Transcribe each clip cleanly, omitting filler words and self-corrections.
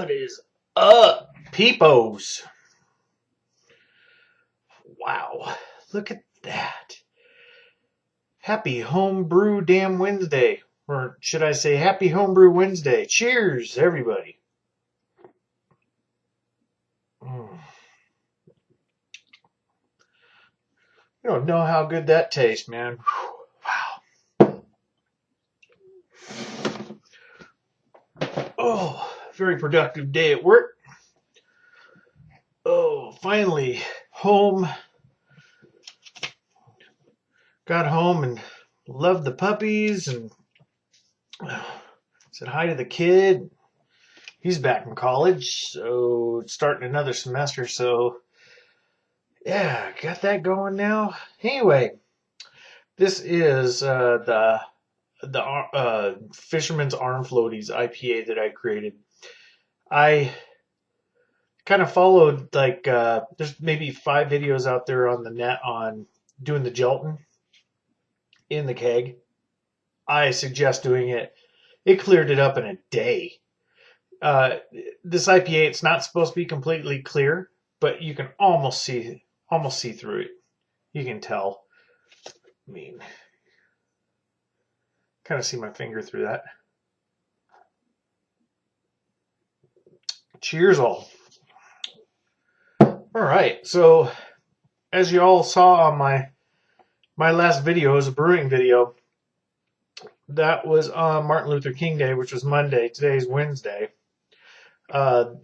What is up, peepos? Wow, look at that. Happy Homebrew Damn Wednesday. Or should I say Happy Homebrew Wednesday. Cheers, everybody. You don't know how good that tastes, man. Wow. Oh, very productive day at work. Oh, finally home. Got home and loved the puppies and said hi to the kid. He's back in college, so starting another semester. So yeah, got that going now. Anyway, this is the Fisherman's Arm Floaties IPA that I created. I kind of followed there's maybe 5 videos out there on the net on doing the gelatin in the keg. I suggest doing it. It cleared it up in a day. This IPA, it's not supposed to be completely clear, but you can almost see through it. You can tell. I mean, kind of see my finger through that. Cheers, all. All right, so as you all saw on my last video, it was a brewing video. That was on Martin Luther King Day, which was Monday. Today's Wednesday. The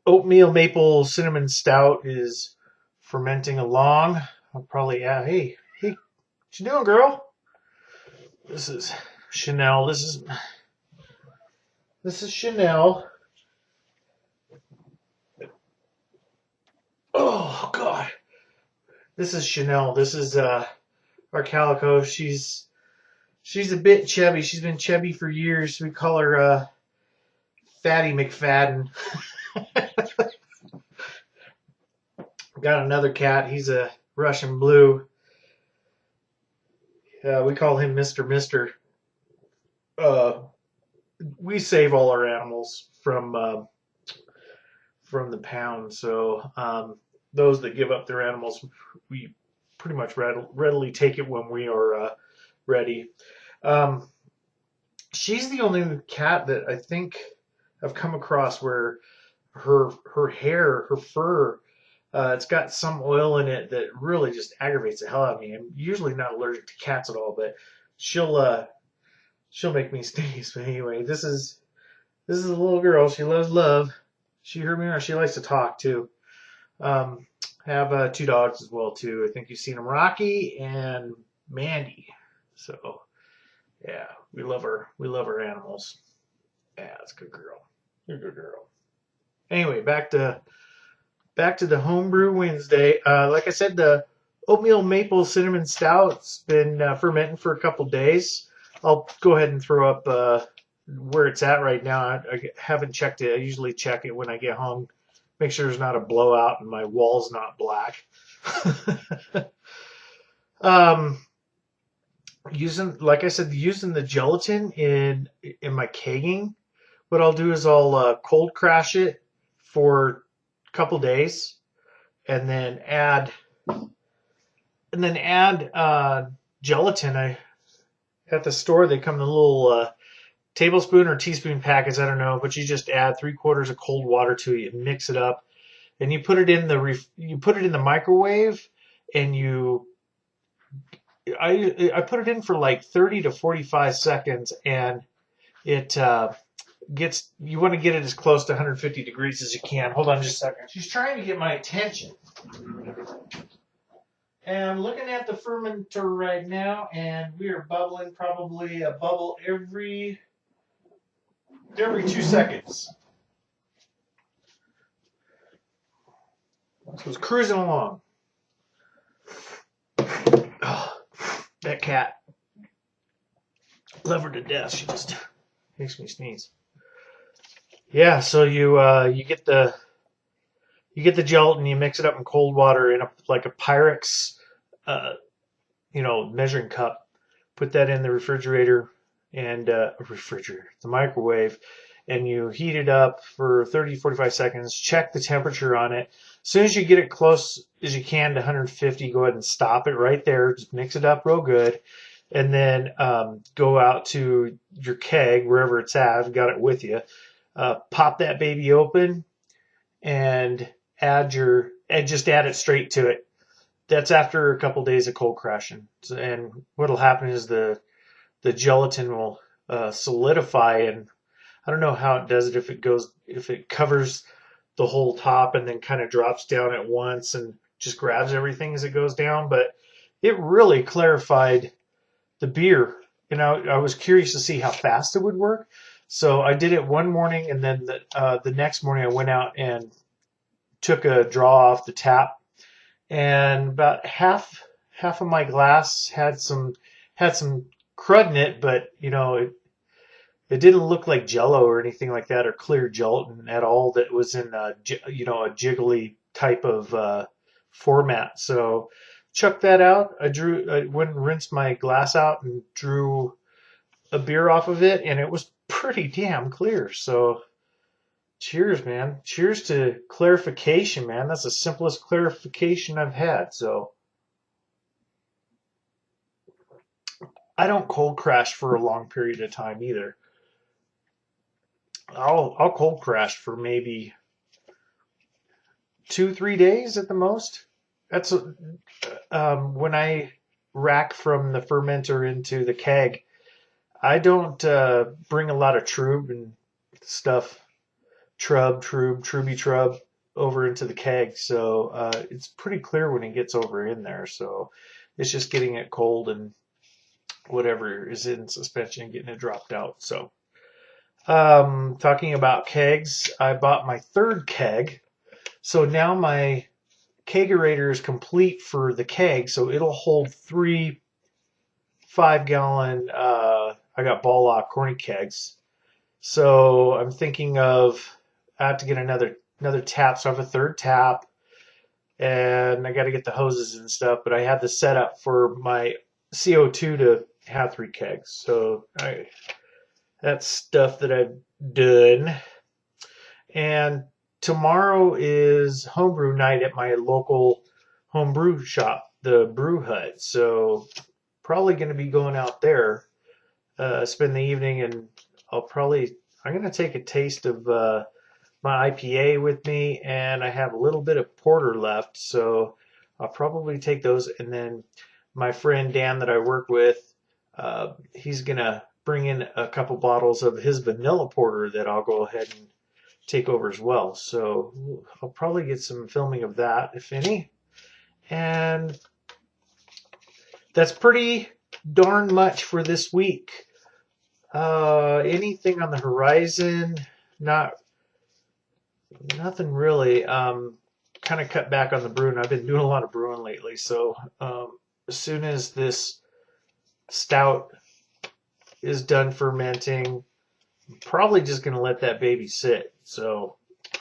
Oatmeal Maple Cinnamon Stout is fermenting along. I'll probably, hey, what you doing, girl? This is Chanel. This is Chanel. Oh God, this is Chanel. This is our calico. She's a bit chubby. She's been chubby for years. We call her Fatty McFadden. Got another cat. He's a Russian blue. We call him Mr. Mister. We save all our animals from the pound. So those that give up their animals, we pretty much readily take it when we are ready. She's the only cat that I think I've come across where her hair, her fur, it's got some oil in it that really just aggravates the hell out of me. I'm usually not allergic to cats at all, but she'll make me sneeze. But anyway, this is a little girl. She loves love. She heard me, or she likes to talk too. Have 2 dogs as well too. I think you've seen them, Rocky and Mandy. So yeah, we love her. We love our animals. Yeah, that's a good girl. You're a good girl. Anyway, back to the Homebrew Wednesday. Like I said, the Oatmeal Maple Cinnamon Stout's been fermenting for a couple days. I'll go ahead and throw up where it's at right now. I haven't checked it. I usually check it when I get home. Make sure there's not a blowout and my wall's not black. Like I said, using the gelatin in my kegging, what I'll do is I'll cold crash it for a couple days, and then add gelatin. At the store they come in a little tablespoon or teaspoon packets. I don't know, but you just add 3/4 of cold water to it and mix it up, and you put it in the microwave, and I put it in for like 30 to 45 seconds, and it you want to get it as close to 150 degrees as you can. Hold on just a second. She's trying to get my attention. And I'm looking at the fermenter right now, and we are bubbling probably a bubble every 2 seconds. So it's cruising along. Oh, that cat. Love her to death. She just makes me sneeze. Yeah, so you get the gelatin, you mix it up in cold water in a Pyrex measuring cup. Put that in the refrigerator and the microwave, and you heat it up for 30-45 seconds. Check the temperature on it. As soon as you get it close as you can to 150, go ahead and stop it right there. Just mix it up real good. And then go out to your keg, wherever it's at. I've got it with you. Pop that baby open and just add it straight to it. That's after a couple days of cold crashing. And what'll happen is the gelatin will solidify, and I don't know how it does it, if it covers the whole top and then kind of drops down at once and just grabs everything as it goes down, but it really clarified the beer. And I was curious to see how fast it would work. So I did it one morning, and then the next morning I went out and took a draw off the tap, and about half of my glass had some crud in it, but it didn't look like Jello or anything like that, or clear gelatin at all that was in a jiggly type of format. So chuck that out. I went and rinsed my glass out and drew a beer off of it, and it was pretty damn clear. So cheers, man. Cheers to clarification, man. That's the simplest clarification I've had. So I don't cold crash for a long period of time either. I'll cold crash for maybe 2-3 days at the most. That's when I rack from the fermenter into the keg. I don't bring a lot of trub and stuff, truby trub over into the keg, so it's pretty clear when it gets over in there. So it's just getting it cold and whatever is in suspension, getting it dropped out. So talking about kegs, I bought my third keg. So now my kegerator is complete for the keg, so it'll hold 3 5-gallon I got ball lock corny kegs. So I'm thinking of, I have to get another tap, so I have a third tap, and I got to get the hoses and stuff, but I have the setup for my CO2 to have 3 kegs. So that's stuff that I've done. And tomorrow is homebrew night at my local homebrew shop, the Brew Hut. So probably going to be going out there, spend the evening, and I'm going to take a taste of my IPA with me, and I have a little bit of porter left, so I'll probably take those. And then my friend Dan that I work with, he's going to bring in a couple bottles of his vanilla porter that I'll go ahead and take over as well. So I'll probably get some filming of that, if any. And that's pretty darn much for this week. Anything on the horizon? Nothing really. Kind of cut back on the brewing. I've been doing a lot of brewing lately, so as soon as this stout is done fermenting, I'm probably just going to let that baby sit. So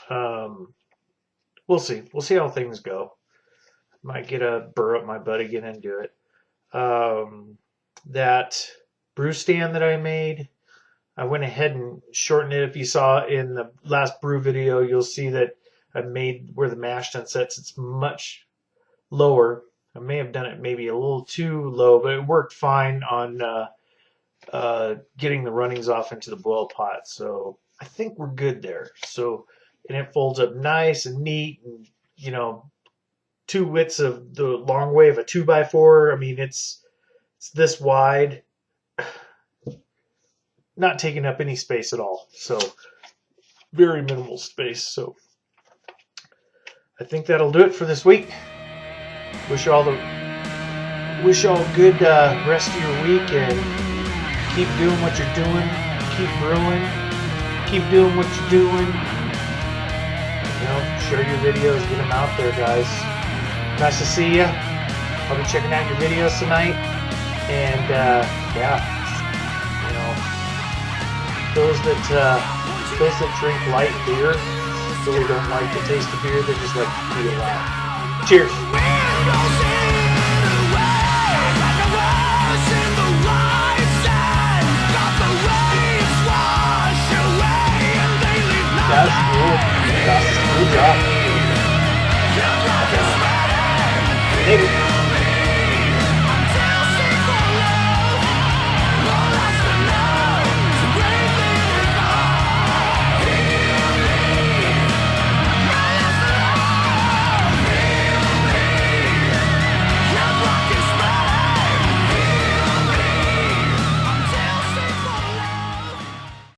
we'll see. We'll see how things go. Might get a burr up my butt again and do it. That brew stand that I made, I went ahead and shortened it. If you saw in the last brew video, you'll see that I made where the mash tun sets, it's much lower. I may have done it maybe a little too low, but it worked fine on getting the runnings off into the boil pot. So I think we're good there. So, and it folds up nice and neat, and 2 widths of the long way of a 2x4. I mean, it's this wide, not taking up any space at all. So very minimal space. So I think that'll do it for this week. Wish you all a good rest of your week, and keep doing what you're doing. Keep brewing. Keep doing what you're doing. Share your videos, get them out there, guys. Nice to see you. I'll be checking out your videos tonight. And yeah, those that drink light beer really don't like the taste of beer. They just like to feel loud. Cheers. Wash away That's cool. That's a cool job. Maybe.